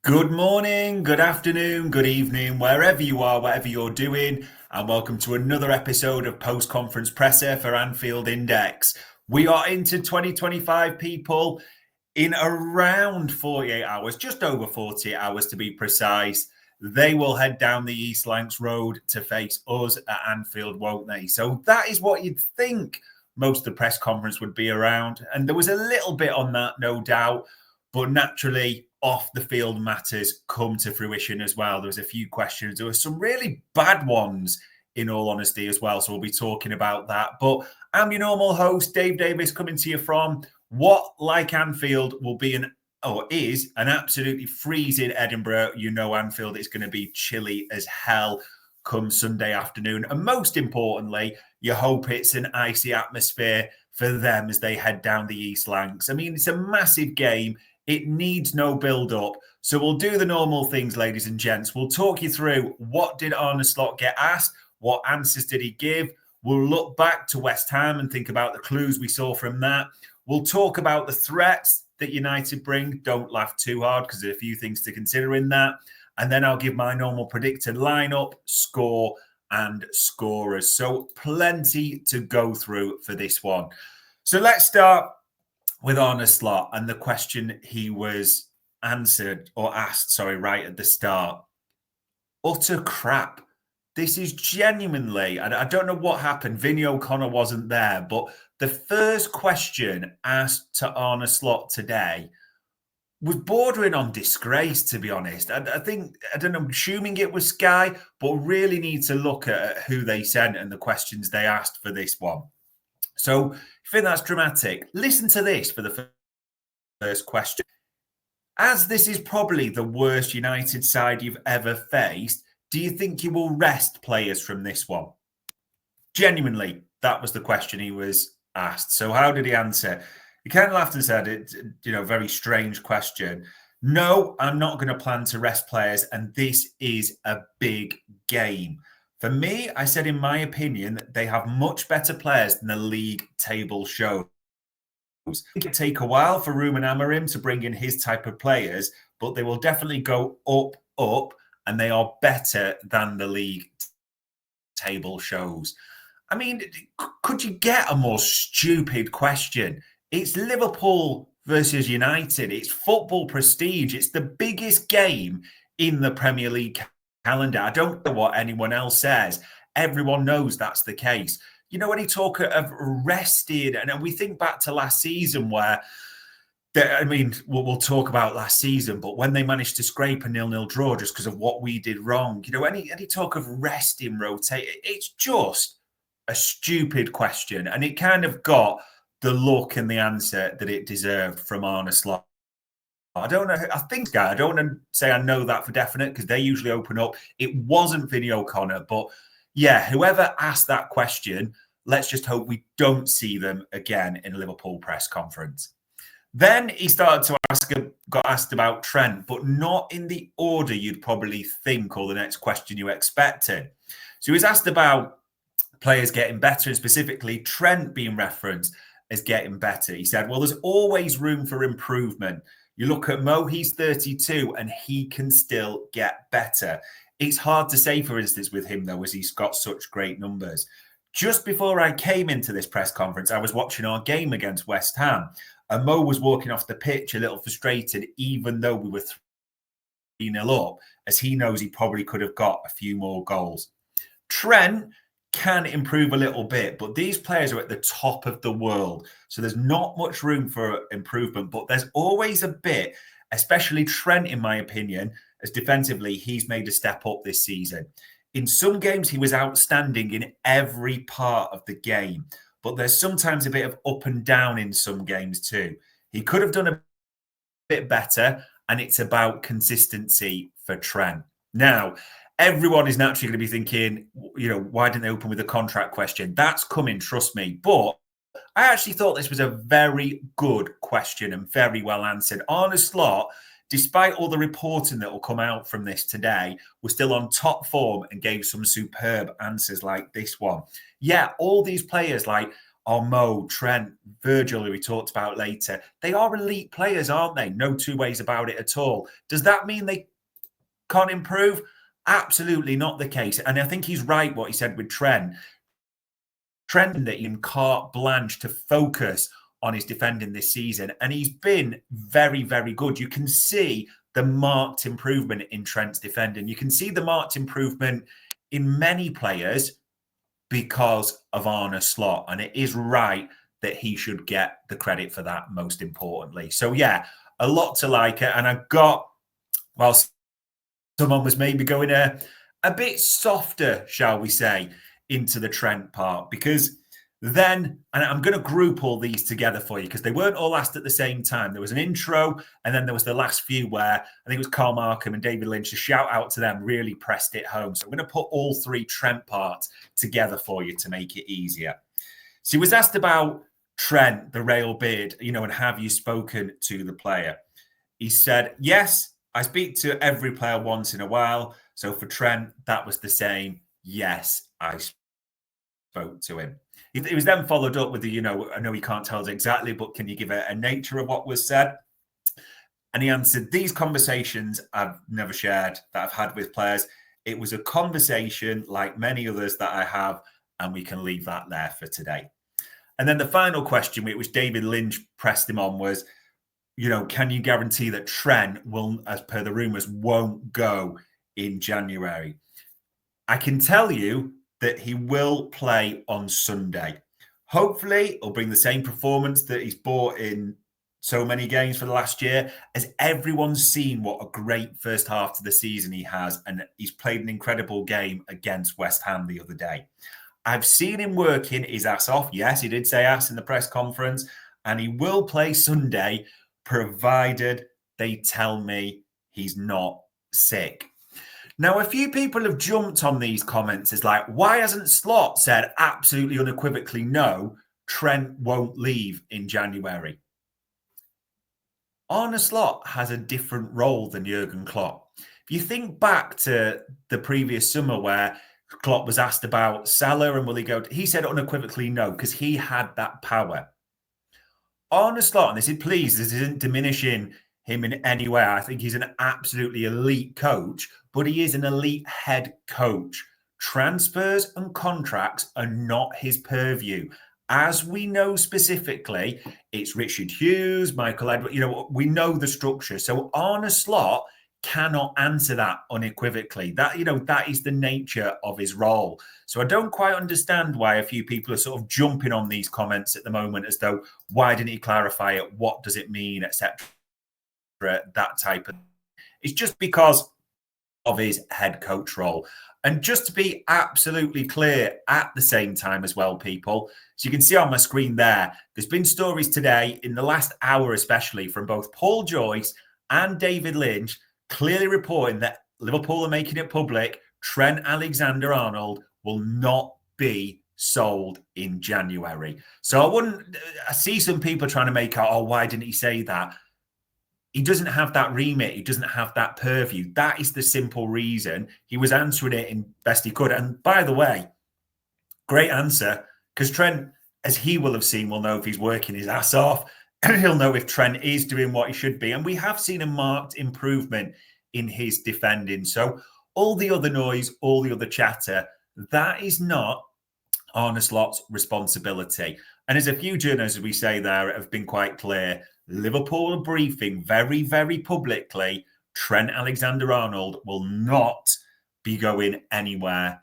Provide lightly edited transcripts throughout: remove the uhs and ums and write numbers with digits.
Good morning, good afternoon, good evening, wherever you are, whatever you're doing, and welcome to another episode of Post Conference Presser for Anfield Index. We are into 2025, people, in around 48 hours, just over 48 hours to be precise. They will head down the East Lancs Road to face us at Anfield, won't they? So that is what you'd think most of the press conference would be around. And there was a little bit on that, no doubt. But naturally, off the field matters come to fruition as well. There was a few questions. There were some really bad ones, in all honesty, as well. So we'll be talking about that. But I'm your normal host, Dave Davis, coming to you from what, like Anfield, will be is an absolutely freezing Edinburgh. You know, Anfield is going to be chilly as hell come Sunday afternoon. And most importantly, you hope it's an icy atmosphere for them as they head down the East Lancs. I mean, it's a massive game. It needs no build-up. So we'll do the normal things, ladies and gents. We'll talk you through what did Arne get asked? What answers did he give? We'll look back to West Ham and think about the clues we saw from that. We'll talk about the threats that United bring. Don't laugh too hard because there are a few things to consider in that. And then I'll give my normal predicted lineup, score, and scorers. So plenty to go through for this one. So let's start with Arne Slot and the question he was asked right at the start. Utter crap. This is genuinely, and I don't know what happened. Vinny O'Connor wasn't there, but the first question asked to Arne Slot today was bordering on disgrace, to be honest. I don't know, I'm assuming it was Sky, but really need to look at who they sent and the questions they asked for this one. So, if you think that's dramatic, listen to this for the first question. As this is probably the worst United side you've ever faced, do you think you will rest players from this one? Genuinely, that was the question he was asked. So how did he answer? He kind of laughed and said, it's, very strange question. No, I'm not going to plan to rest players, and this is a big game. For me, I said, in my opinion, they have much better players than the league table shows. It will take a while for Ruben Amorim to bring in his type of players, but they will definitely go up, and they are better than the league table shows. I mean, could you get a more stupid question? It's Liverpool versus United. It's football prestige. It's the biggest game in the Premier League calendar. I don't care what anyone else says. Everyone knows that's the case. You know, when you talk of rested, and we think back to last season where, we'll talk about last season, but when they managed to scrape a 0-0 draw just because of what we did wrong, any talk of resting, rotate, it's just a stupid question. And it kind of got the look and the answer that it deserved from Arne Slot. I don't know. I don't want to say I know that for definite because they usually open up. It wasn't Vinny O'Connor, but yeah, whoever asked that question, let's just hope we don't see them again in a Liverpool press conference. Then he started to got asked about Trent, but not in the order you'd probably think or the next question you expected. So he was asked about players getting better and specifically Trent being referenced as getting better. He said, well, there's always room for improvement. You look at Mo, he's 32 and he can still get better. It's hard to say, for instance, with him, though, as he's got such great numbers. Just before I came into this press conference, I was watching our game against West Ham. And Mo was walking off the pitch a little frustrated, even though we were 3-0 up, as he knows he probably could have got a few more goals. Trent can improve a little bit, but these players are at the top of the world. So there's not much room for improvement, but there's always a bit, especially Trent, in my opinion, as defensively, he's made a step up this season. In some games, he was outstanding in every part of the game, but there's sometimes a bit of up and down in some games too. He could have done a bit better, and it's about consistency for Trent. Now, everyone is naturally going to be thinking, why didn't they open with a contract question? That's coming, trust me. But I actually thought this was a very good question and very well answered. Arne Slot, despite all the reporting that will come out from this today, was still on top form and gave some superb answers like this one. Yeah, all these players, like Mo, Trent, Virgil, who we talked about later, they are elite players, aren't they? No two ways about it at all. Does that mean they can't improve? Absolutely not the case. And I think he's right what he said with Trent. Trent in carte blanche to focus on his defending this season. And he's been very, very good. You can see the marked improvement in Trent's defending. You can see the marked improvement in many players because of Arne Slot. And it is right that he should get the credit for that, most importantly. So, yeah, a lot to like it. And I got, well, someone was maybe going a bit softer, shall we say, into the Trent part, because then, and I'm going to group all these together for you because they weren't all asked at the same time. There was an intro, and then there was the last few where I think it was Carl Markham and David Lynch. A shout out to them really pressed it home. So I'm going to put all three Trent parts together for you to make it easier. So he was asked about Trent, the rail beard, and have you spoken to the player? He said, yes, I speak to every player once in a while. So for Trent, that was the same. Yes, I spoke to him. It was then followed up with the, I know he can't tell us exactly, but can you give a nature of what was said? And he answered, these conversations I've never shared that I've had with players. It was a conversation like many others that I have, and we can leave that there for today. And then the final question, which David Lynch pressed him on, was, can you guarantee that Trent will, as per the rumours, won't go in January? I can tell you that he will play on Sunday. Hopefully, he'll bring the same performance that he's brought in so many games for the last year, as everyone's seen what a great first half to the season he has, and he's played an incredible game against West Ham the other day. I've seen him working his ass off. Yes, he did say ass in the press conference, and he will play Sunday, provided they tell me he's not sick. Now, a few people have jumped on these comments as like, why hasn't Slot said absolutely unequivocally no, Trent won't leave in January? Arne Slot has a different role than Jurgen Klopp. If you think back to the previous summer where Klopp was asked about Salah and will he go, he said unequivocally no, because he had that power. Arne Slot, and this isn't diminishing him in any way. I think he's an absolutely elite coach, but he is an elite head coach. Transfers and contracts are not his purview. As we know specifically, it's Richard Hughes, Michael Edwards, we know the structure. So Arne Slot cannot answer that unequivocally. That is the nature of his role. So I don't quite understand why a few people are sort of jumping on these comments at the moment as though, why didn't he clarify it? What does it mean, etc.? That type of. It's just because of his head coach role. And just to be absolutely clear at the same time as well, people, so you can see on my screen there's been stories today in the last hour, especially from both Paul Joyce and David Lynch, clearly reporting that Liverpool are making it public. Trent Alexander-Arnold will not be sold in January. So I see some people trying to make out, why didn't he say that? He doesn't have that remit. He doesn't have that purview. That is the simple reason. He was answering it in best he could. And by the way, great answer, because Trent, as he will have seen, will know if he's working his ass off. He'll know if Trent is doing what he should be. And we have seen a marked improvement in his defending. So all the other noise, all the other chatter, that is not Arne Slot's responsibility. And as a few journalists, as we say there, have been quite clear, Liverpool are briefing very, very publicly, Trent Alexander-Arnold will not be going anywhere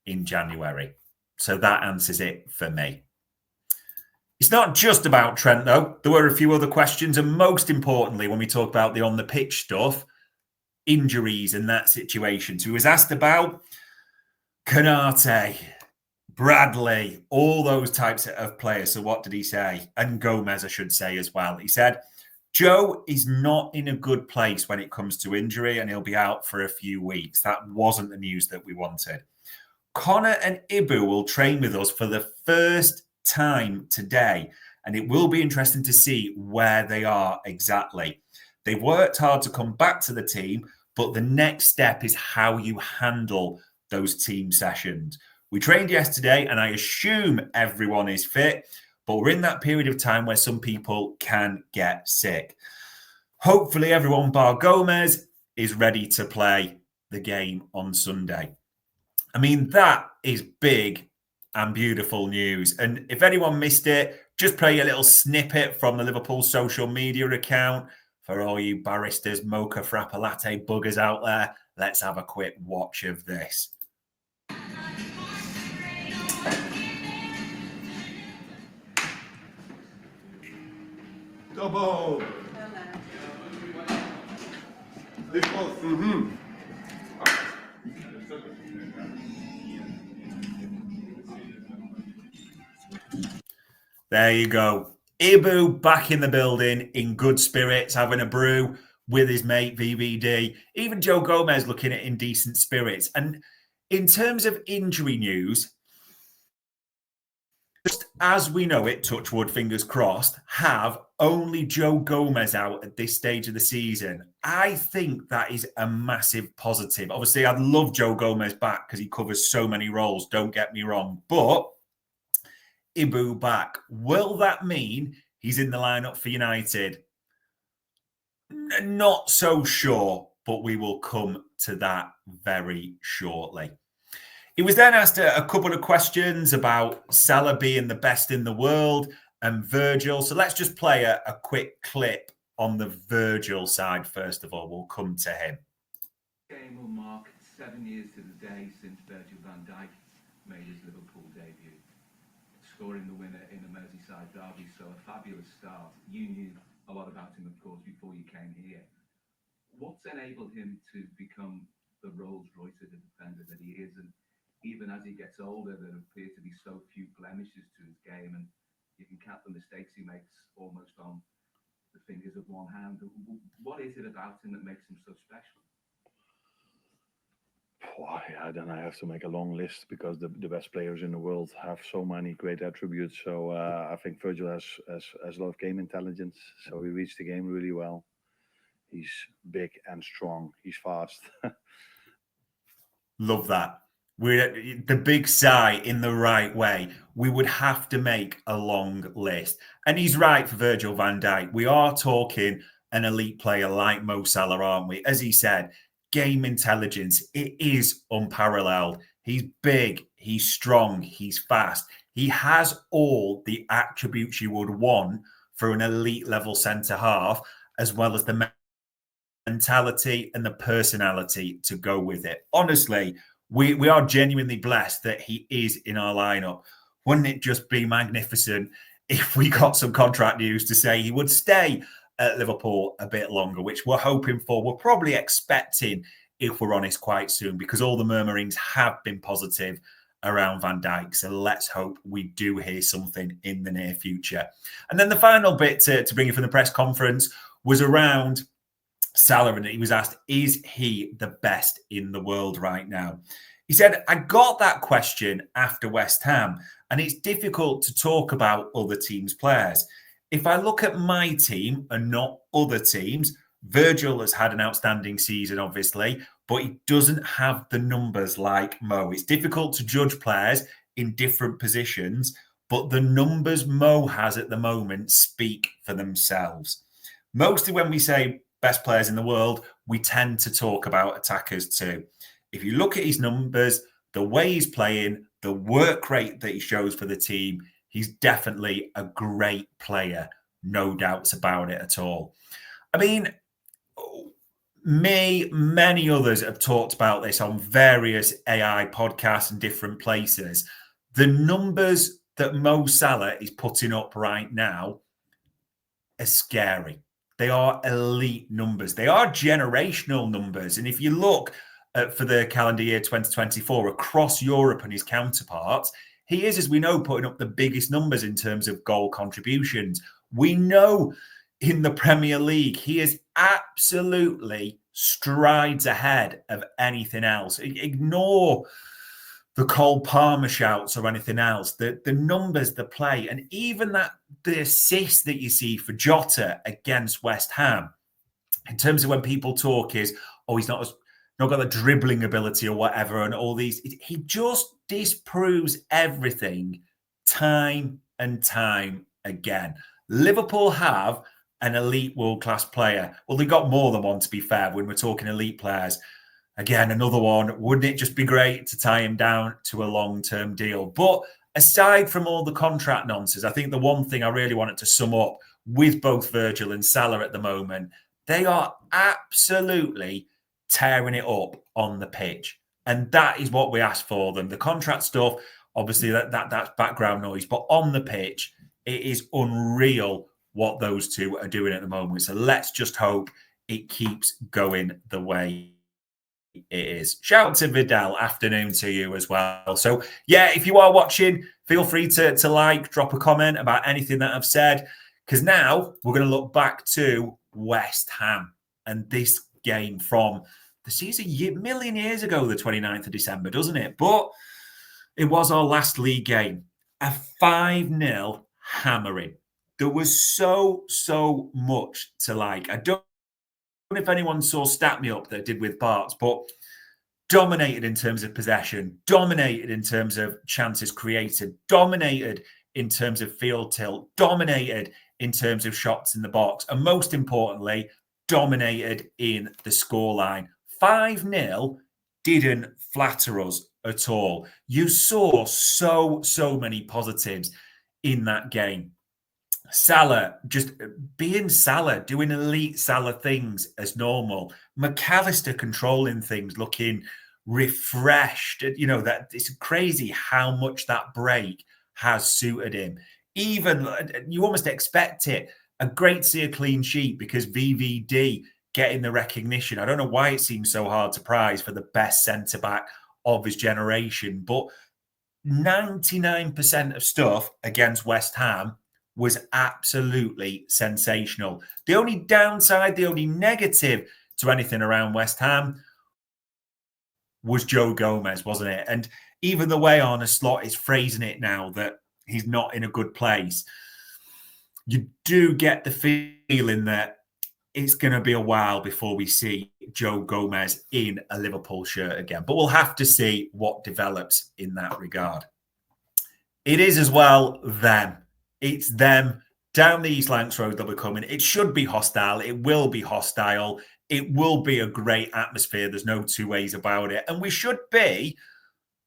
in January. So that answers it for me. It's not just about Trent, though. There were a few other questions. And most importantly, when we talk about the on-the-pitch stuff, injuries and that situation. So he was asked about Konate, Bradley, all those types of players. So what did he say? And Gomez, I should say as well. He said, Joe is not in a good place when it comes to injury and he'll be out for a few weeks. That wasn't the news that we wanted. Connor and Ibu will train with us for the first time today, and it will be interesting to see where they are exactly. They've worked hard to come back to the team, but the next step is how you handle those team sessions. We trained yesterday, and I assume everyone is fit, but we're in that period of time where some people can get sick. Hopefully, everyone bar Gomez is ready to play the game on Sunday. I mean, that is big and beautiful news. And if anyone missed it, just play a little snippet from the Liverpool social media account for all you baristas, mocha, frappa, latte buggers out there. Let's have a quick watch of this. Double. There you go. Ibu back in the building in good spirits, having a brew with his mate VVD. Even Joe Gomez looking at in decent spirits. And in terms of injury news, just as we know it, touch wood, fingers crossed, have only Joe Gomez out at this stage of the season. I think that is a massive positive. Obviously, I'd love Joe Gomez back because he covers so many roles, don't get me wrong. But Ibu back, will that mean he's in the lineup for United? Not so sure, but we will come to that very shortly. He was then asked a couple of questions about Salah being the best in the world and Virgil. So let's just play a quick clip on the Virgil side first of all. We'll come to him. Game will mark 7 years to the day since Virgil van Dijk made his Liverpool debut, scoring the winner in the Merseyside derby. So a fabulous start. You knew a lot about him, of course, before you came here. What's enabled him to become the Rolls-Royce of the defender that he is? And even as he gets older, there appear to be so few blemishes to his game, and you can count the mistakes he makes almost on the fingers of one hand. What is it about him that makes him so special? Yeah, then I have to make a long list because the best players in the world have so many great attributes. So I think Virgil has a lot of game intelligence. So he reads the game really well. He's big and strong. He's fast. Love that. We're the big sigh in the right way. We would have to make a long list. And he's right for Virgil van Dijk. We are talking an elite player like Mo Salah, aren't we? As he said, game intelligence, it is unparalleled. He's big, he's strong, he's fast. He has all the attributes you would want for an elite level centre half, as well as the mentality and the personality to go with it. Honestly, we are genuinely blessed that he is in our lineup. Wouldn't it just be magnificent if we got some contract news to say he would stay at Liverpool a bit longer, which we're hoping for. We're probably expecting, if we're honest, quite soon, because all the murmurings have been positive around Van Dijk. So let's hope we do hear something in the near future. And then the final bit to bring you from the press conference was around Salah, and he was asked, is he the best in the world right now? He said, I got that question after West Ham, and it's difficult to talk about other teams' players. If I look at my team and not other teams, Virgil has had an outstanding season, obviously, but he doesn't have the numbers like Mo. It's difficult to judge players in different positions, but the numbers Mo has at the moment speak for themselves. Mostly when we say best players in the world, we tend to talk about attackers too. If you look at his numbers, the way he's playing, the work rate that he shows for the team, he's definitely a great player. No doubts about it at all. I mean, many others have talked about this on various AI podcasts and different places. The numbers that Mo Salah is putting up right now are scary. They are elite numbers. They are generational numbers. And if you look for the calendar year 2024 across Europe and his counterparts, he is, as we know, putting up the biggest numbers in terms of goal contributions. We know in the Premier League, he is absolutely strides ahead of anything else. Ignore the Cole Palmer shouts or anything else. The numbers, the play, and even the assist that you see for Jota against West Ham, in terms of when people talk is, oh, he's not as not got the dribbling ability or whatever, and all these. He just disproves everything time and time again. Liverpool have an elite world-class player. Well, they've got more than one, to be fair, when we're talking elite players. Again, another one. Wouldn't it just be great to tie him down to a long-term deal? But aside from all the contract nonsense, I think the one thing I really wanted to sum up with both Virgil and Salah at the moment, they are absolutely tearing it up on the pitch. And that is what we asked for them. The contract stuff, obviously, that's background noise. But on the pitch, it is unreal what those two are doing at the moment. So let's just hope it keeps going the way it is. Shout out to Vidal, afternoon to you as well. So yeah, if you are watching, feel free to like, drop a comment about anything that I've said, because now we're going to look back to West Ham and this game from the season million years ago, the 29th of December, doesn't it? But it was our last league game, a 5-0 hammering. There was so much to like. I don't know if anyone saw Stat Me Up that I did with Barts, but dominated in terms of possession, dominated in terms of chances created, dominated in terms of field tilt, dominated in terms of shots in the box, and most importantly, dominated in the scoreline. 5-0 didn't flatter us at all. You saw so many positives in that game. Salah just being Salah, doing elite Salah things as normal. McAllister controlling things, looking refreshed. You know, that it's crazy how much that break has suited him. Even you almost expect it. A great to see a clean sheet because VVD getting the recognition. I don't know why it seems so hard to prize for the best centre back of his generation, but 99% of stuff against West Ham was absolutely sensational. The only downside, the only negative to anything around West Ham was Joe Gomez, wasn't it? And even the way Arne Slot is phrasing it now that he's not in a good place, you do get the feeling that it's going to be a while before we see Joe Gomez in a Liverpool shirt again. But we'll have to see what develops in that regard. It is as well them. It's them down the East Lancs Road that we're coming. It should be hostile. It will be hostile. It will be a great atmosphere. There's no two ways about it. And we should be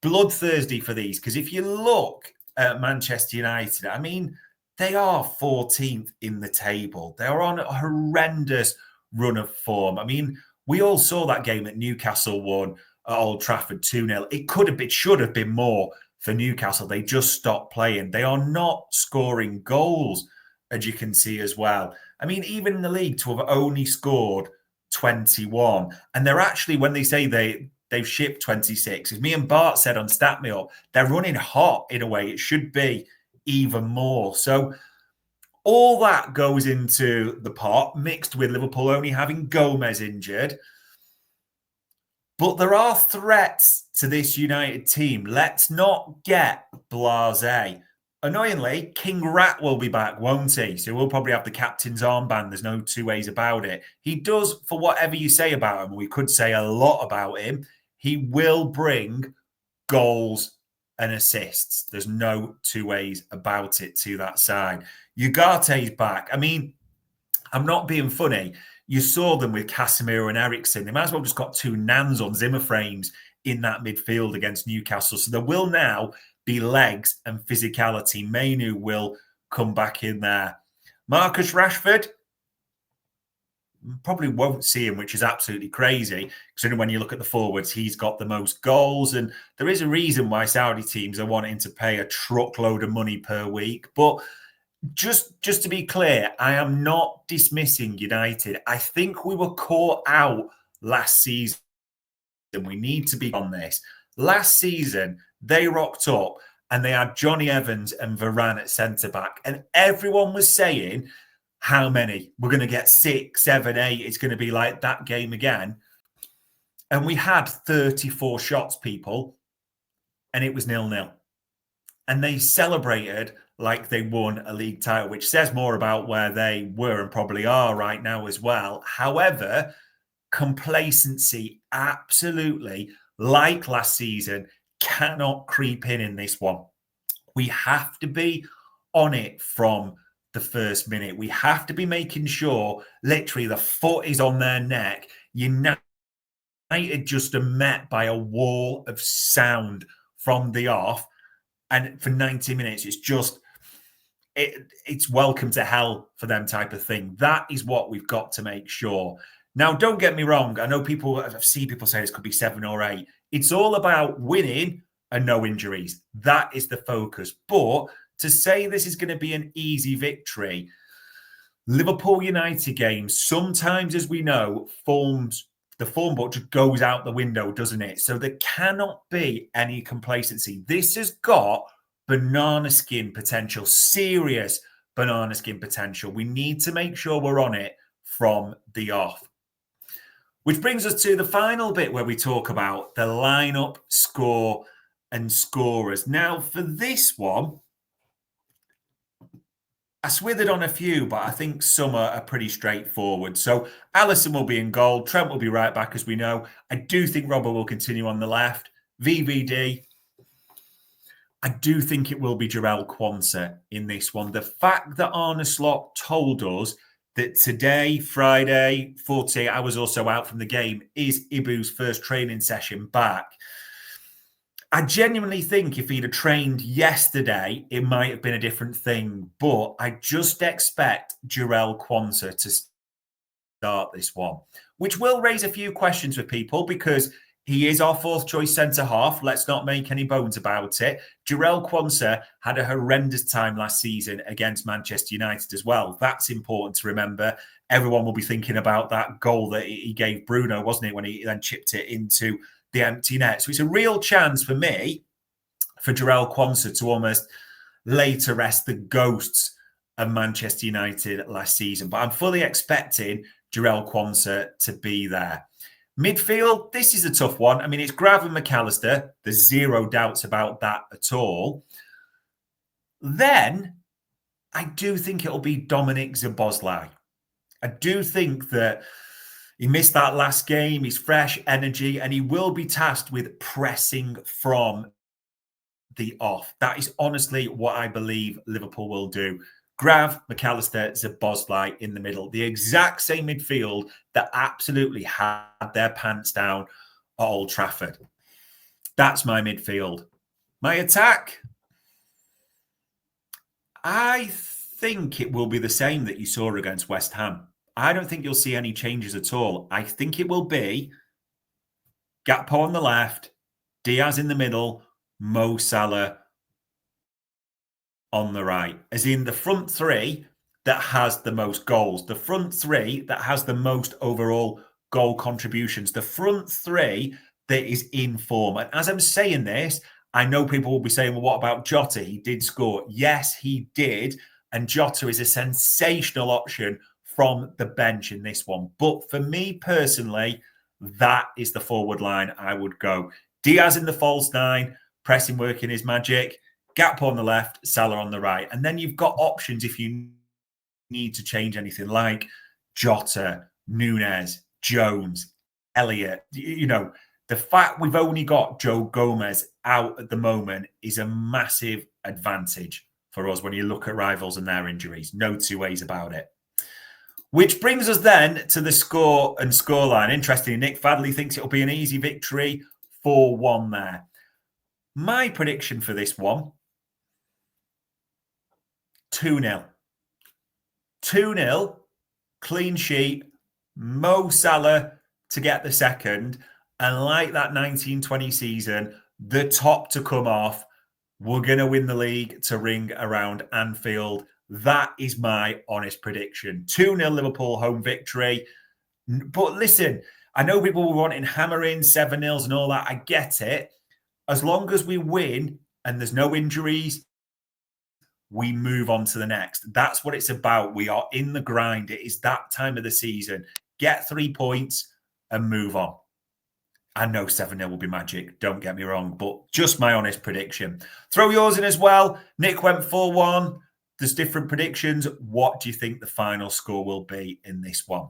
bloodthirsty for these, because if you look at Manchester United, I mean, they are 14th in the table. They're on a horrendous run of form. I mean, we all saw that game at Newcastle won at Old Trafford 2-0. It should have been more for Newcastle. They just stopped playing. They are not scoring goals, as you can see as well. I mean, even in the league, to have only scored 21. And they're actually, when they say they've shipped 26, as me and Bart said on Stat Me Up, they're running hot in a way. It should be even more. So all that goes into the pot, mixed with Liverpool only having Gomez injured. But there are threats to this United team. Let's not get blasé. Annoyingly, King Rat will be back, won't he? So we'll probably have the captain's armband. There's no two ways about it. He does, for whatever you say about him, we could say a lot about him, he will bring goals and assists. There's no two ways about it to that side. Ugarte's back. I mean, I'm not being funny. You saw them with Casemiro and Eriksen. They might as well just got two nans on Zimmer frames in that midfield against Newcastle. So there will now be legs and physicality. Mainu will come back in there. Marcus Rashford, probably won't see him, which is absolutely crazy. Considering when you look at the forwards, he's got the most goals. And there is a reason why Saudi teams are wanting to pay a truckload of money per week. But just to be clear, I am not dismissing United. I think we were caught out last season. We need to be on this. Last season, they rocked up and they had Johnny Evans and Varane at centre-back. And everyone was saying, how many? We're going to get 6, 7, 8. It's going to be like that game again. And we had 34 shots, people, and it was 0-0. And they celebrated like they won a league title, which says more about where they were and probably are right now as well. However, complacency, absolutely, like last season, cannot creep in this one. We have to be on it from the first minute. We have to be making sure literally the foot is on their neck. United just are met by a wall of sound from the off. And for 90 minutes, it's just, it's welcome to hell for them type of thing. That is what we've got to make sure. Now, don't get me wrong. I know I've seen people say this could be 7 or 8. It's all about winning and no injuries. That is the focus. But to say this is going to be an easy victory, Liverpool United games, sometimes, as we know, the form book just goes out the window, doesn't it? So there cannot be any complacency. This has got banana skin potential, serious banana skin potential. We need to make sure we're on it from the off. Which brings us to the final bit where we talk about the lineup, score, and scorers. Now, for this one, I swithered on a few, but I think some are pretty straightforward. So Alisson will be in goal. Trent will be right back, as we know. I do think Robbo will continue on the left. VVD, I do think it will be Jarell Quansah in this one. The fact that Arne Slot told us that today, Friday, 48 hours or so out from the game, is Ibu's first training session back. I genuinely think if he'd have trained yesterday, it might have been a different thing. But I just expect Jarell Quansah to start this one, which will raise a few questions with people because he is our fourth choice centre-half. Let's not make any bones about it. Jarell Quansah had a horrendous time last season against Manchester United as well. That's important to remember. Everyone will be thinking about that goal that he gave Bruno, wasn't it, when he then chipped it into the empty net. So it's a real chance for me, for Jarell Quansah, to almost lay to rest the ghosts of Manchester United last season. But I'm fully expecting Jarell Quansah to be there. Midfield, this is a tough one. I mean, it's Grav and McAllister. There's zero doubts about that at all. Then, I do think it'll be Dominic Szoboszlai. I do think that he missed that last game. He's fresh, energy, and he will be tasked with pressing from the off. That is honestly what I believe Liverpool will do. Grav, McAllister, Szoboszlai in the middle. The exact same midfield that absolutely had their pants down at Old Trafford. That's my midfield. My attack, I think it will be the same that you saw against West Ham. I don't think you'll see any changes at all. I think it will be Gakpo on the left, Diaz in the middle, Mo Salah on the right. As in the front three that has the most goals. The front three that has the most overall goal contributions. The front three that is in form. And as I'm saying this, I know people will be saying, well, what about Jota? He did score. Yes, he did. And Jota is a sensational option from the bench in this one. But for me personally, that is the forward line I would go. Diaz in the false nine, pressing working his magic. Gakpo on the left, Salah on the right. And then you've got options if you need to change anything, like Jota, Nunez, Jones, Elliott. You know, the fact we've only got Joe Gomez out at the moment is a massive advantage for us when you look at rivals and their injuries. No two ways about it. Which brings us then to the score and scoreline. Interestingly, Nick Fadley thinks it'll be an easy victory, 4-1 there. My prediction for this one, 2-0. 2-0, clean sheet, Mo Salah to get the second. And like that 1920 season, the top to come off. We're going to win the league to ring around Anfield. That is my honest prediction. 2-0 Liverpool home victory. But listen, I know people were wanting hammering 7-0s and all that. I get it. As long as we win and there's no injuries, we move on to the next. That's what it's about. We are in the grind. It is that time of the season. Get 3 points and move on. I know 7-0 will be magic. Don't get me wrong, but just my honest prediction. Throw yours in as well. Nick went 4-1. There's different predictions. What do you think the final score will be in this one?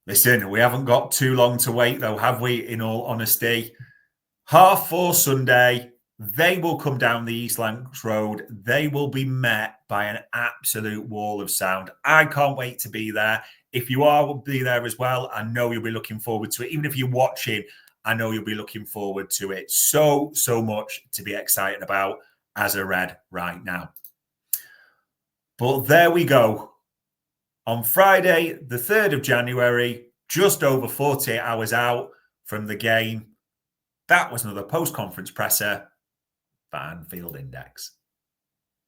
Listen, we haven't got too long to wait, though, have we, in all honesty? 4:30 Sunday, they will come down the East Lancs Road. They will be met by an absolute wall of sound. I can't wait to be there. If you are, will be there as well. I know you'll be looking forward to it. Even if you're watching, I know you'll be looking forward to it. So much to be excited about as a Red right now. But there we go. On Friday, the 3rd of January, just over 48 hours out from the game, that was another post-conference presser for Anfield Index.